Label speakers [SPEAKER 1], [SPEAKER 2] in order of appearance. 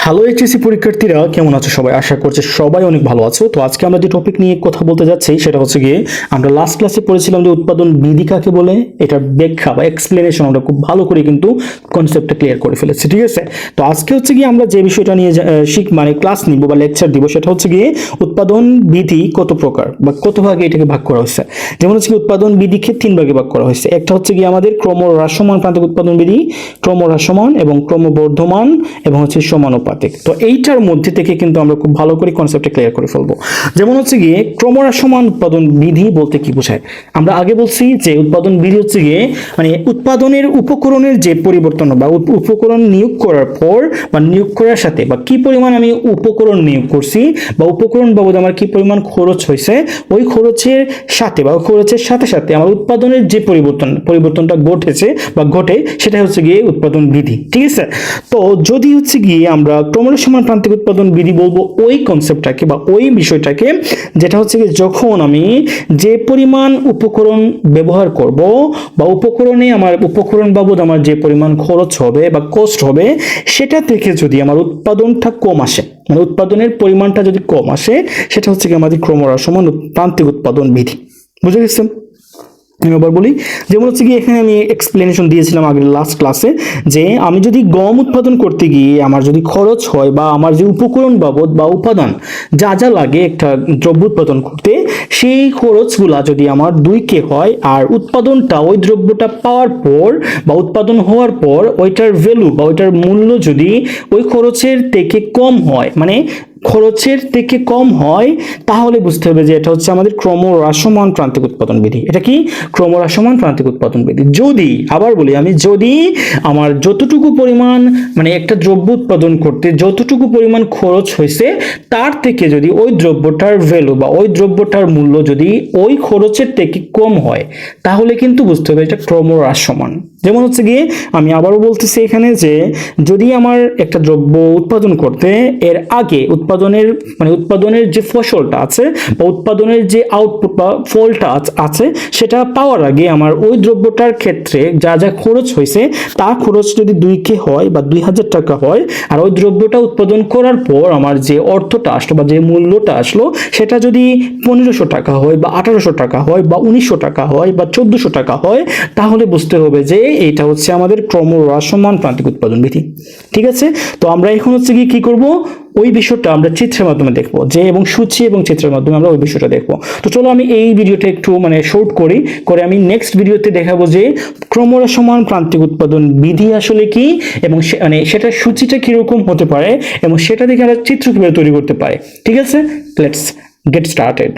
[SPEAKER 1] Hello HSC পরীক্ষার্থীরা, কেমন আছো সবাই? আশা করছি সবাই অনেক ভালো আছো। তো আজকে আমরা যে টপিক নিয়ে কথা বলতে যাচ্ছি সেটা হচ্ছে গিয়ে আমরা লাস্ট ক্লাসে পড়েছিলাম যে উৎপাদন বিধি কাকে বলে, এটার ব্যাখ্যা বা এক্সপ্লেনেশন আমরা খুব ভালো করে কিন্তু কনসেপ্টটা ক্লিয়ার করে ফেলেছি, ঠিক আছে? তো আজকে হচ্ছে গিয়ে আমরা যে বিষয়টা নিয়ে মানে ক্লাস নিব বা লেকচার দিব সেটা হচ্ছে গিয়ে উৎপাদন বিধি কত প্রকার বা কত ভাগে এটাকে ভাগ করা হয়েছে। যেমন হচ্ছে কি উৎপাদন বিধিকে তিন ভাগে ভাগ করা হয়েছে। একটা হচ্ছে গিয়ে আমাদের ক্রমহ্রাসমান প্রান্তিক উৎপাদন বিধি, ক্রমহ্রাসমান এবং ক্রমবর্ধমান এবং হচ্ছে সমানুপাতিক। তো এইটার মধ্যে থেকে কিন্তু আমরা খুব ভালো করে কনসেপ্টটা ক্লিয়ার করে ফেলবো। যেমন হচ্ছে গিয়ে ক্রমহ্রাসমান উৎপাদন বিধি বলতে কি বোঝায়? আমরা আগে বলছি যে উৎপাদন বিধি হচ্ছে গিয়ে মানে উৎপাদনের উপকরণের যে পরিবর্তন বা উপকরণ নিয়োগ করার পর বা নিয়োগ করার সাথে বা কি পরিমাণ আমি উপকরণ নিয়োগ করছি বা উপকরণ বাবদ আমার কি পরিমাণ খরচ হয়েছে, ওই খরচের সাথে বা খরচের সাথে সাথে আমার উৎপাদনের যে পরিবর্তনটা ঘটেছে বা ঘটে সেটা হচ্ছে গিয়ে উৎপাদন বিধি, ঠিক আছে? তো যদি হচ্ছে গিয়ে আমরা ক্রমহ্রাসমান প্রান্তিক উৎপাদন বিধি বলবো ওই কনসেপ্টটাকে বা ওই বিষয়টাকে, যেটা হচ্ছে কি যখন আমি যে পরিমাণ উপকরণ ব্যবহার করব বা উপকরণ বাবদ আমার যে পরিমাণ খরচ হবে বা কষ্ট হবে সেটা থেকে যদি আমার উৎপাদনটা কম আসে, মানে উৎপাদনের পরিমাণটা যদি কম আসে, সেটা হচ্ছে কি আমাদের ক্রমহ্রাসমান প্রান্তিক উৎপাদন বিধি। বুঝে গেছেন? আমি আবার বলি, যেমন হচ্ছে কি এখানে আমি এক্সপ্লেনেশন দিয়েছিলাম আগের লাস্ট ক্লাসে যে আমি যদি গম উৎপাদন করতে গিয়ে আমার যদি খরচ হয় বা আমার যে উপকরণ বাবদ বা উপাদান যা যা লাগে একটা দ্রব্য উৎপাদন করতে, সেই খরচগুলা যদি আমার 2K হয় আর উৎপাদনটা ওই দ্রব্যটা পাওয়ার পর বা উৎপাদন হওয়ার পর ওইটার ভ্যালু বা ওইটার মূল্য যদি ওই খরচের থেকে কম হয়, মানে খরচের থেকে কম হয়, তাহলে বুঝতে হবে যে এটা হচ্ছে আমাদের ক্রমহ্রাসমান প্রান্তিক উৎপাদন বিধি। এটা কি? ক্রমহ্রাসমান প্রান্তিক উৎপাদন বিধি। যদি আবার বলি আমি, যদি আমার যতটুকু পরিমাণ মানে একটা দ্রব্য উৎপাদন করতে যতটুকু পরিমাণ খরচ হয়েছে তার থেকে যদি ওই দ্রব্যটার ভ্যালু বা ওই দ্রব্যটার মূল্য যদি ওই খরচের থেকে কম হয়, তাহলে কিন্তু বুঝতে হবে এটা ক্রমহ্রাসমান। যেমন হচ্ছে গিয়ে আমি আবারও বলতেছি এখানে যে যদি আমার একটা দ্রব্য উৎপাদন করতে এর আগে উৎপাদনের যে ফসলটা আছে বা উৎপাদনের যে আউটপুট বা ফলটা আছে সেটা পাওয়ার আগে আমার ওই দ্রব্যটার ক্ষেত্রে যা যা খরচ হয়েছে তার খরচ যদি 2K হয় বা 2000 টাকা হয়, আর ওই দ্রব্যটা উৎপাদন করার পর আমার যে অর্থটা আসলো বা যে মূল্যটা আসলো সেটা যদি 1500 টাকা হয় বা 1800 টাকা হয় বা 1900 টাকা হয় বা 1400 টাকা হয়, তাহলে বুঝতে হবে যে এইটা হচ্ছে আমাদের ক্রমহ্রাসমান প্রান্তিক উৎপাদন বিধি, ঠিক আছে? তো আমরা এখন হচ্ছে কি করব, ওই বিষয়টা আমরা চিত্রের মাধ্যমে দেখবো, যে এবং সূচি এবং চিত্রের মাধ্যমে আমরা ওই বিষয়টা দেখবো। তো চলো আমি এই ভিডিওটা একটু মানে শর্ট করে আমি নেক্সট ভিডিওতে দেখাবো যে ক্রমহ্রাসমান প্রান্তিক উৎপাদন বিধি আসলে কি এবং মানে সেটা সূচিটা কিরকম হতে পারে এবং সেটা দেখে আমরা চিত্র কিভাবে তৈরি করতে পারে। ঠিক আছে, লেটস গেট স্টার্টেড।